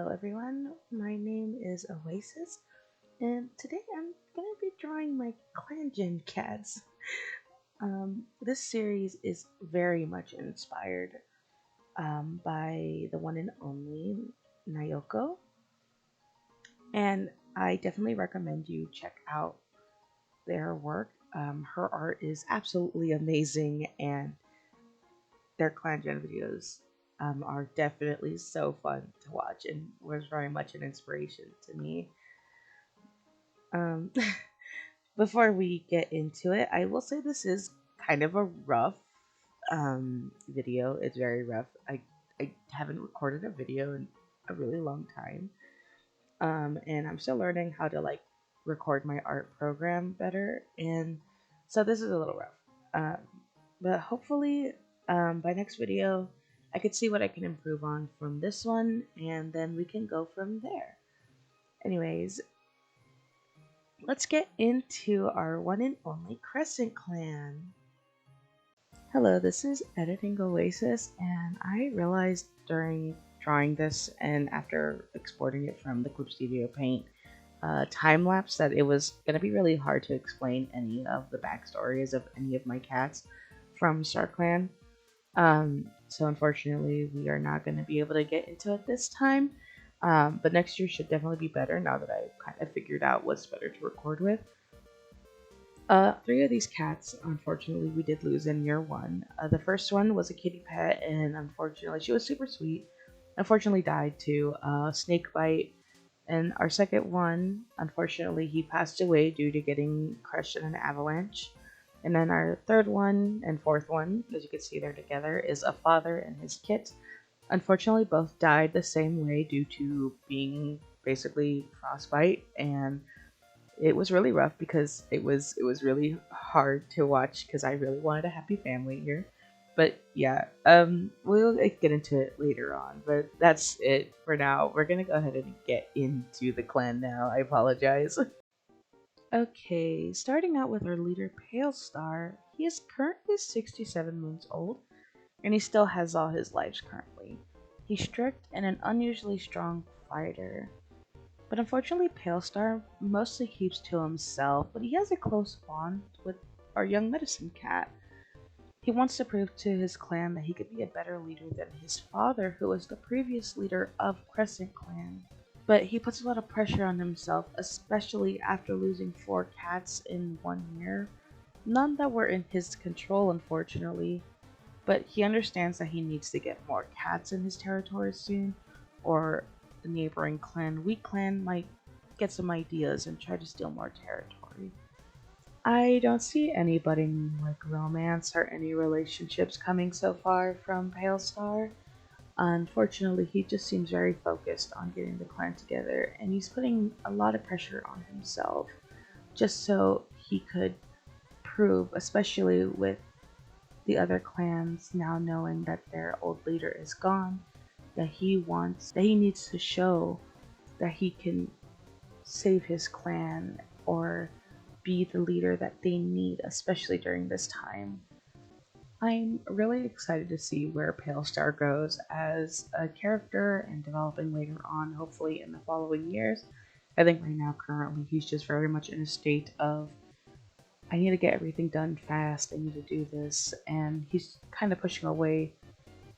Hello everyone, my name is Oasis, and today I'm going to be drawing my ClanGen cats. This series is very much inspired by the one and only Nayoko, and I definitely recommend you check out their work. Her art is absolutely amazing, and their ClanGen videos are definitely so fun to watch and was very much an inspiration to me. Um, Before we get into it, I will say this is kind of a rough video. It's very rough. I haven't recorded a video in a really long time. And I'm still learning how to like record my art program better. And so this is a little rough. But hopefully by next video, I could see what I can improve on from this one, and then we can go from there. Anyways, let's get into our one and only Crescent clan. Hello, this is Editing Oasis, and I realized during drawing this and after exporting it from the Clip Studio Paint time lapse that it was going to be really hard to explain any of the backstories of any of my cats from StarClan. So unfortunately, we are not going to be able to get into it this time. But next year should definitely be better now that I kind of figured out what's better to record with. Three of these cats, unfortunately, we did lose in year one. The first one was a kitty pet, and unfortunately, she was super sweet. Unfortunately, died to snake bite. And our second one, unfortunately, he passed away due to getting crushed in an avalanche. And then our third one and fourth one, as you can see they're together, is a father and his kit. Unfortunately, both died the same way due to being basically frostbite, and it was really rough because it was really hard to watch because I really wanted a happy family here. But yeah, we'll get into it later on. But that's it for now. We're gonna go ahead and get into the clan now. I apologize. Okay, starting out with our leader Palestar. He is currently 67 months old, and he still has all his lives currently. He's strict and an unusually strong fighter. But unfortunately, Palestar mostly keeps to himself, but he has a close bond with our young medicine cat. He wants to prove to his clan that he could be a better leader than his father, who was the previous leader of Crescent clan. But he puts a lot of pressure on himself, especially after losing 4 cats in 1 year. None that were in his control, unfortunately, but he understands that he needs to get more cats in his territory soon, or the neighboring clan, Weak Clan, might get some ideas and try to steal more territory. I don't see any budding like romance or any relationships coming so far from Palestar. Unfortunately, he just seems very focused on getting the clan together, and he's putting a lot of pressure on himself just so he could prove, especially with the other clans now knowing that their old leader is gone, that he needs to show that he can save his clan or be the leader that they need, especially during this time. I'm really excited to see where Palestar goes as a character and developing later on, hopefully in the following years. I think right now, currently, he's just very much in a state of I need to get everything done fast, I need to do this, and he's kind of pushing away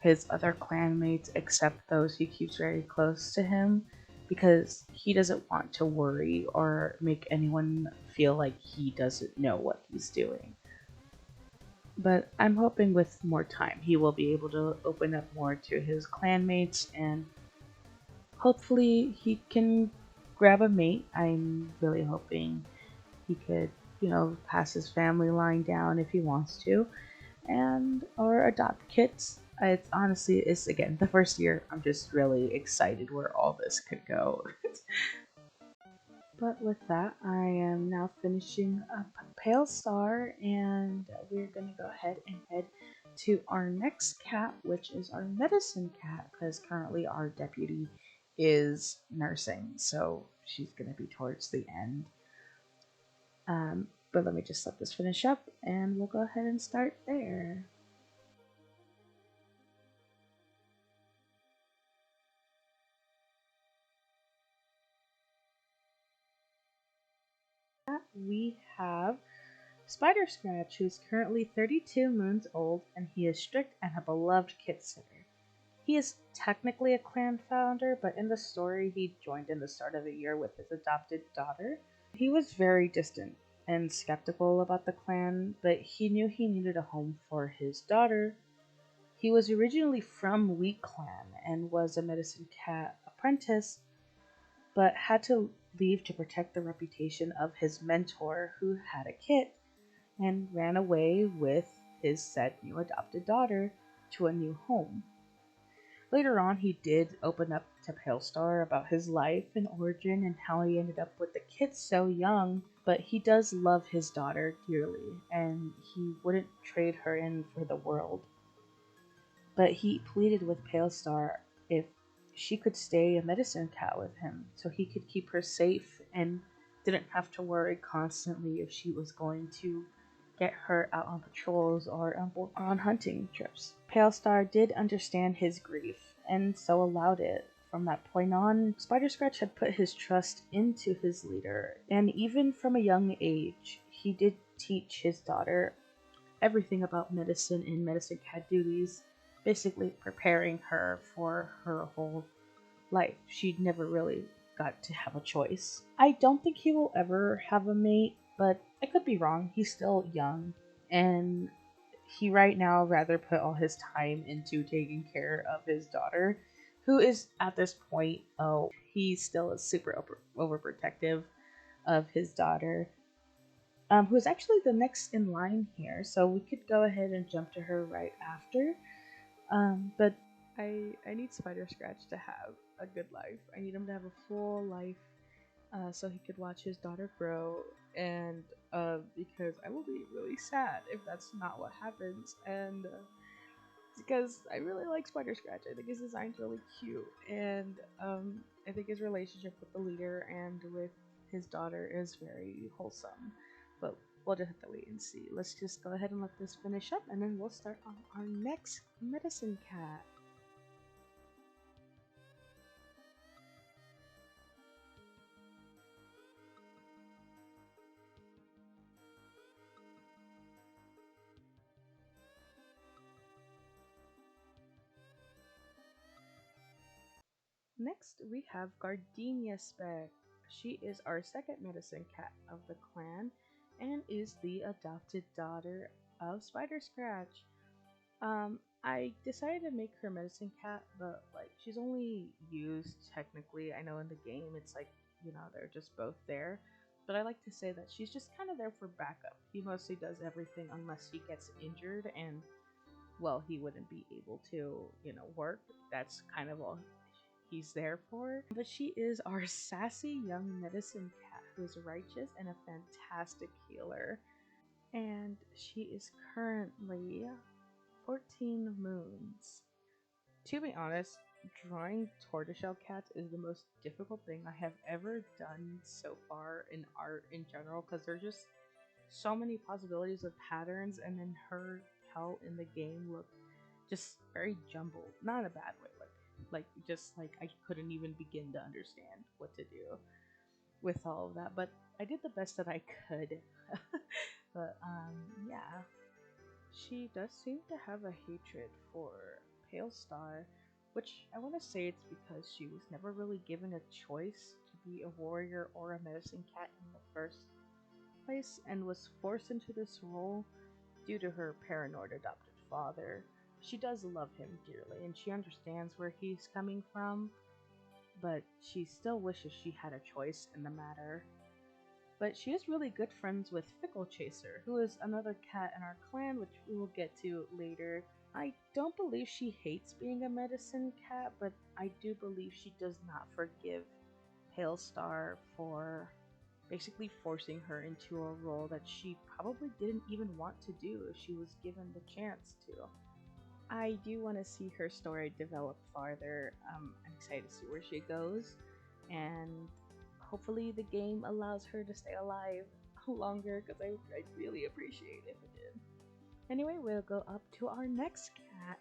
his other clanmates except those he keeps very close to him because he doesn't want to worry or make anyone feel like he doesn't know what he's doing. But I'm hoping with more time he will be able to open up more to his clanmates and hopefully he can grab a mate. I'm really hoping he could, pass his family line down if he wants to, and or adopt kits. It's again the first year. I'm just really excited where all this could go. But with that, I am now finishing up Palestar, and we're gonna go ahead and head to our next cat, which is our medicine cat, because currently our deputy is nursing, so she's gonna be towards the end. But let me just let this finish up, and we'll go ahead and start there. we have Spider Scratch, who's currently 32 moons old, and he is strict and a beloved kid sitter. He is technically a clan founder, but in the story he joined in the start of the year with his adopted daughter. He was very distant and skeptical about the clan, but he knew he needed a home for his daughter. He was originally from Wheat Clan and was a medicine cat apprentice, but had to leave to protect the reputation of his mentor, who had a kit, and ran away with his said new adopted daughter to a new home. Later on, he did open up to Palestar about his life and origin and how he ended up with the kid so young, but he does love his daughter dearly, and he wouldn't trade her in for the world. But he pleaded with Palestar if she could stay a medicine cat with him so he could keep her safe and didn't have to worry constantly if she was going to get her out on patrols or on hunting trips. Palestar did understand his grief and so allowed it. From that point on, Spider Scratch had put his trust into his leader, and even from a young age, he did teach his daughter everything about medicine and medicine cat duties, basically preparing her for her whole life. She never really got to have a choice. I don't think he will ever have a mate, but I could be wrong. He's still young, and he right now rather put all his time into taking care of his daughter, who is at this point, he still is super overprotective of his daughter, who is actually the next in line here. So we could go ahead and jump to her right after. But I need Spider Scratch to have a good life. I need him to have a full life, so he could watch his daughter grow, and because I will be really sad if that's not what happens, and because I really like Spider Scratch. I think his design's really cute, and I think his relationship with the leader and with his daughter is very wholesome. But we'll just have to wait and see. Let's just go ahead and let this finish up, and then we'll start on our next medicine cat. Next, we have Gardneria Spec. She is our second medicine cat of the clan and is the adopted daughter of Spider Scratch. I decided to make her medicine cat, but like she's only used technically. I know in the game it's like, they're just both there. But I like to say that she's just kind of there for backup. He mostly does everything unless he gets injured and well, he wouldn't be able to, work. That's kind of all he's there for. But she is our sassy young medicine cat who's righteous and a fantastic healer. And she is currently 14 moons. To be honest, drawing tortoiseshell cats is the most difficult thing I have ever done so far in art in general, because there's just so many possibilities of patterns, and then her pelt in the game looked just very jumbled. Not in a bad way, like just like I couldn't even begin to understand what to do with all of that. But I did the best that I could. But yeah. She does seem to have a hatred for Palestar, which I want to say it's because she was never really given a choice to be a warrior or a medicine cat in the first place, and was forced into this role due to her paranoid adopted father. She does love him dearly, and she understands where he's coming from, but she still wishes she had a choice in the matter. But she is really good friends with Fletch Chaser, who is another cat in our clan, which we will get to later. I don't believe she hates being a medicine cat, but I do believe she does not forgive Palestar for basically forcing her into a role that she probably didn't even want to do if she was given the chance to. I do want to see her story develop farther. I'm excited to see where she goes, and hopefully the game allows her to stay alive longer, because I'd really appreciate if it did. Anyway, we'll go up to our next cat.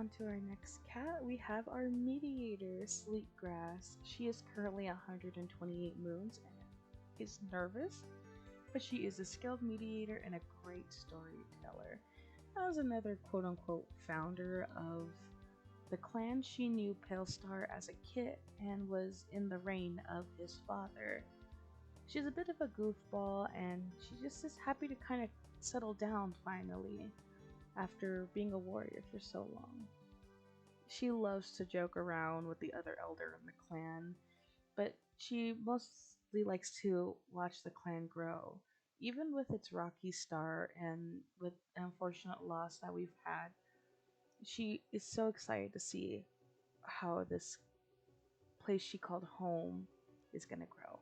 on to our next cat, we have our mediator, Sleepgrass. She is currently 128 moons and is nervous, but she is a skilled mediator and a great storyteller. As another quote-unquote founder of the clan, she knew Palestar as a kid and was in the reign of his father. She's a bit of a goofball and she just is happy to kind of settle down finally after being a warrior for so long. She loves to joke around with the other elder in the clan, but she mostly likes to watch the clan grow. Even with its rocky start and with the unfortunate loss that we've had, she is so excited to see how this place she called home is going to grow.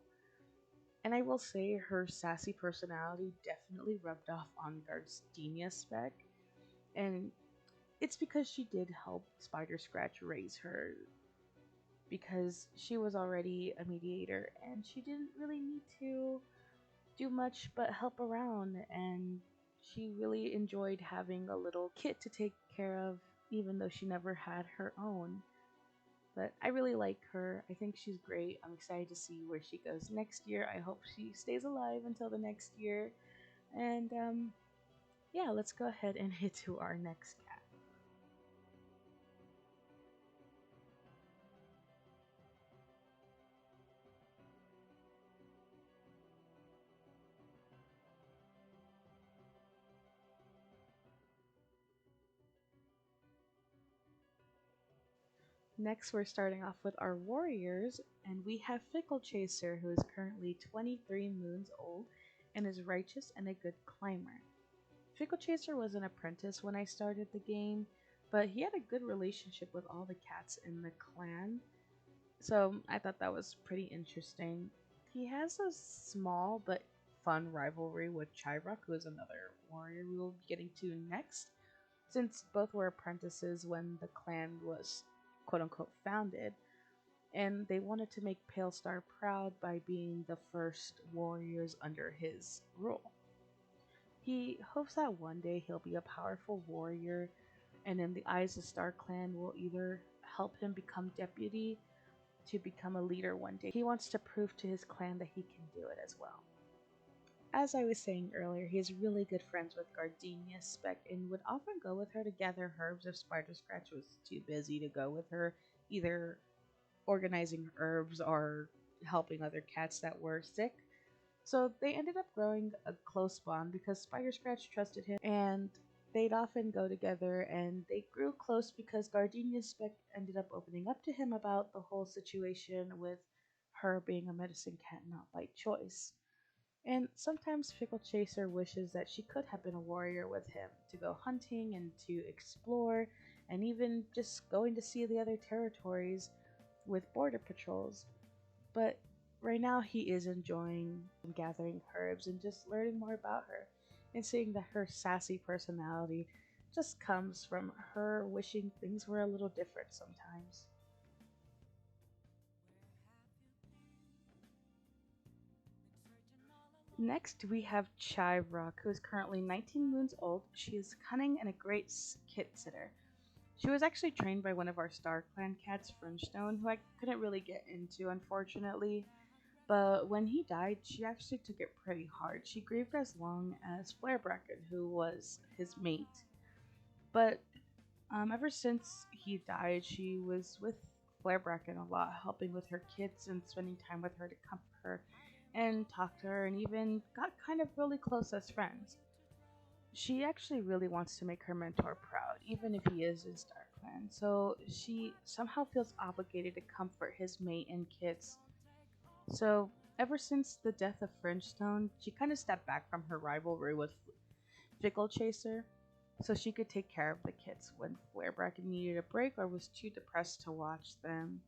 And I will say her sassy personality definitely rubbed off on Gardneria Spec, and it's because she did help Spider Scratch raise her, because she was already a mediator and she didn't really need to do much but help around, and she really enjoyed having a little kit to take care of even though she never had her own. But I really like her. I think she's great. I'm excited to see where she goes next year. I hope she stays alive until the next year. And yeah, let's go ahead and hit to our next cat. Next, we're starting off with our warriors, and we have Fletch Chaser, who is currently 23 moons old and is righteous and a good climber. Fletch Chaser was an apprentice when I started the game, but he had a good relationship with all the cats in the clan, so I thought that was pretty interesting. He has a small but fun rivalry with Chyro, who is another warrior we will be getting to next, since both were apprentices when the clan was quote-unquote founded, and they wanted to make Palestar proud by being the first warriors under his rule. He hopes that one day he'll be a powerful warrior, and in the eyes of Star Clan will either help him become deputy to become a leader one day. He wants to prove to his clan that he can do it as well. As I was saying earlier, he is really good friends with Gardneria Spec and would often go with her to gather herbs if Spider Scratch was too busy to go with her, either organizing herbs or helping other cats that were sick. So they ended up growing a close bond because Spider Scratch trusted him, and they'd often go together, and they grew close because Gardneria Spec ended up opening up to him about the whole situation with her being a medicine cat not by choice. And sometimes Fletch Chaser wishes that she could have been a warrior with him, to go hunting and to explore, and even just going to see the other territories with border patrols. But right now he is enjoying gathering herbs and just learning more about her, and seeing that her sassy personality just comes from her wishing things were a little different sometimes. Next, we have Chyro, who is currently 19 moons old. She is cunning and a great kit sitter. She was actually trained by one of our Star Clan cats, Fringstone, who I couldn't really get into, unfortunately. But when he died, she actually took it pretty hard. She grieved as long as Flarebracken, who was his mate. But ever since he died, she was with Flarebracken a lot, helping with her kids and spending time with her to comfort her and talk to her, and even got kind of really close as friends. She actually really wants to make her mentor proud, even if he is in Star Clan, so she somehow feels obligated to comfort his mate and kids. So, ever since the death of Fringstone, she kind of stepped back from her rivalry with Fletch Chaser, so she could take care of the kids when Flarebracken needed a break or was too depressed to watch them.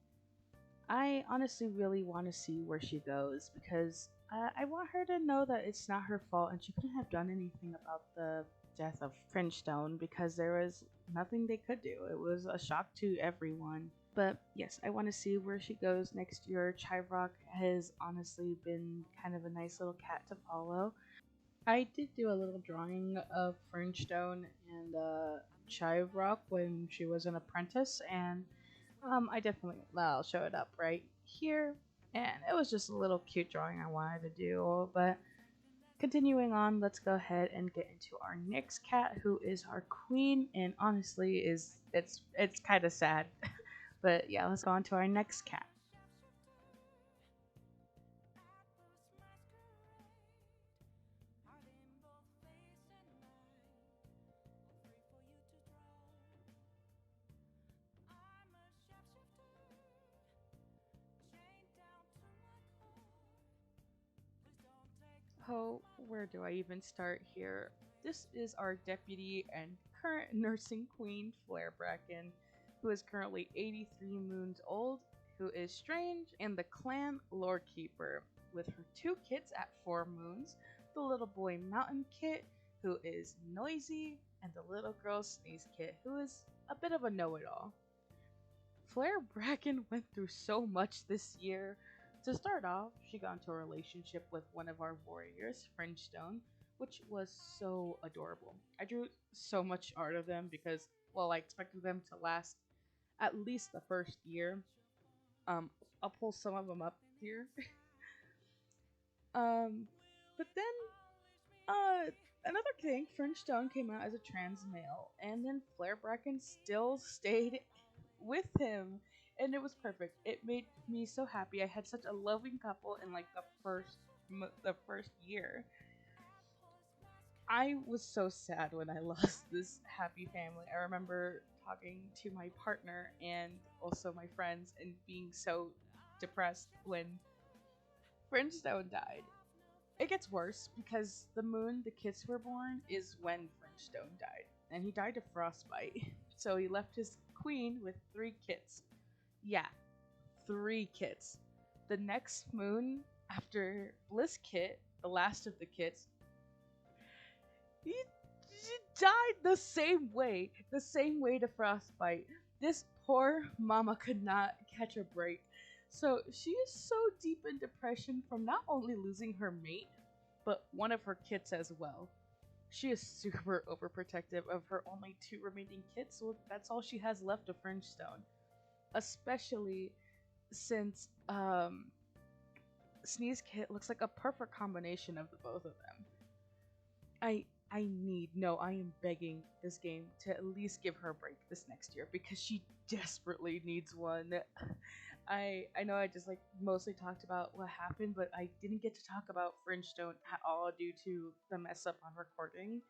I honestly really want to see where she goes, because I want her to know that it's not her fault and she couldn't have done anything about the death of Fringstone, because there was nothing they could do. It was a shock to everyone. But yes, I want to see where she goes next year. Chyro has honestly been kind of a nice little cat to follow. I did do a little drawing of Fringstone, and Chyro when she was an apprentice, and I definitely I'll show it up right here. And it was just a little cute drawing I wanted to do, but continuing on, let's go ahead and get into our next cat, who is our queen, and honestly, it's kind of sad, but yeah, let's go on to our next cat. Oh, where do I even start here? This is our deputy and current nursing queen, Flare Bracken, who is currently 83 moons old, who is strange, and the clan lore keeper, with her two kids at 4 moons, the little boy Mountain Kit, who is noisy, and the little girl Sneeze Kit, who is a bit of a know-it-all. Flare Bracken went through so much this year. To start off, she got into a relationship with one of our warriors, Fringestone, which was so adorable. I drew so much art of them because, well, I expected them to last at least the first year. Um, I'll pull some of them up here. um, but then, uh, another thing, Fringestone came out as a trans male, and then Flare Bracken still stayed with him, and it was perfect. It made me so happy. I had such a loving couple in like the first year. I was so sad when I lost this happy family. I remember talking to my partner and also my friends and being so depressed when Fringestone died. It gets worse because the moon the kids were born is when Fringestone died, and he died of frostbite. So he left his queen with 3 kids. Yeah, 3 kids. The next moon after Bliss Kit, the last of the kids, he died the same way to frostbite. This poor mama could not catch a break. So she is so deep in depression from not only losing her mate, but one of her kids as well. She is super overprotective of her only 2 remaining kids, so that's all she has left of Fringestone. Especially since Sneeze Kit looks like a perfect combination of the both of them. I am begging this game to at least give her a break this next year because she desperately needs one. I know I just like mostly talked about what happened, but I didn't get to talk about Fringestone at all due to the mess up on recording.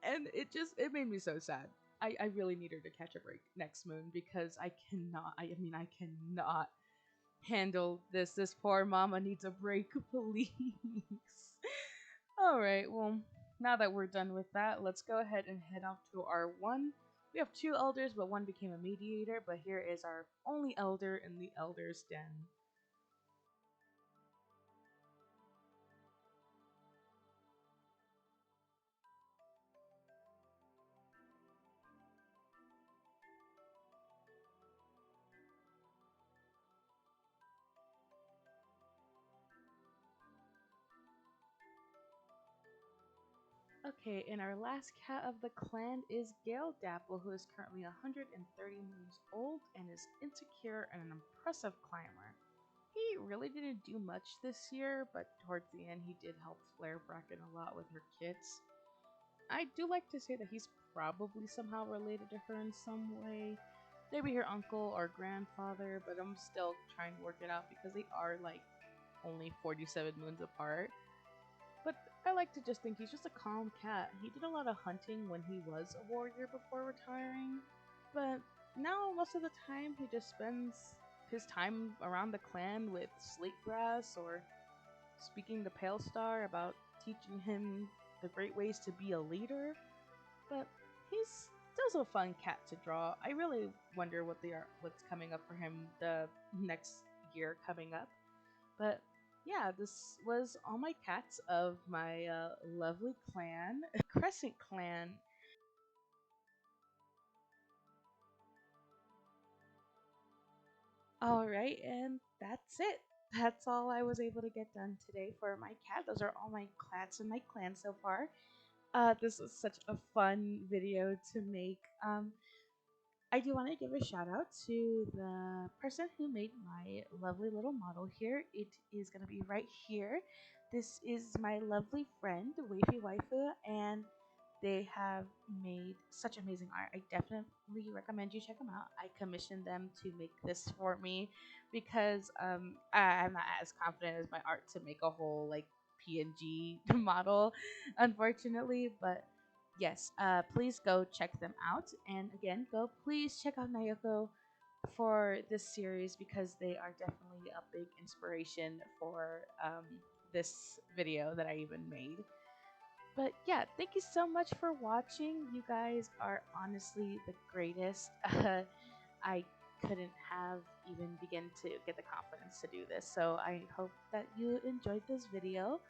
And it made me so sad. I really need her to catch a break next moon because I cannot handle this. This poor mama needs a break, please. Alright, well, now that we're done with that, let's go ahead and head off to our one. We have 2 elders, but one became a mediator, but here is our only elder in the elder's den. Okay, and our last cat of the clan is Dapple, who is currently 130 moons old and is insecure and an impressive climber. He really didn't do much this year, but towards the end he did help Flare Bracken a lot with her kits. I do like to say that he's probably somehow related to her in some way. Maybe her uncle or grandfather, but I'm still trying to work it out because they are like only 47 moons apart. But I like to just think he's just a calm cat. He did a lot of hunting when he was a warrior before retiring, but now most of the time he just spends his time around the clan with Sleepgrass or speaking to Palestar about teaching him the great ways to be a leader. But he's still a fun cat to draw. I really wonder what's coming up for him the next year coming up. But yeah, this was all my cats of my lovely clan, Crescent clan. Alright, and that's it. That's all I was able to get done today for my cat. Those are all my cats in my clan so far. This was such a fun video to make. I do want to give a shout out to the person who made my lovely little model here. It is going to be right here. This is my lovely friend, Wafy Waifu, and they have made such amazing art. I definitely recommend you check them out. I commissioned them to make this for me because I'm not as confident as my art to make a whole like PNG model, unfortunately, but yes, please go check them out. And again, go please check out Nayoko for this series because they are definitely a big inspiration for this video that I even made. But yeah, thank you so much for watching. You guys are honestly the greatest. I couldn't have even begin to get the confidence to do this. So I hope that you enjoyed this video.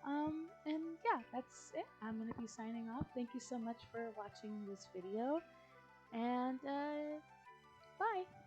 And yeah, that's it. I'm gonna be signing off. Thank you so much for watching this video, and bye.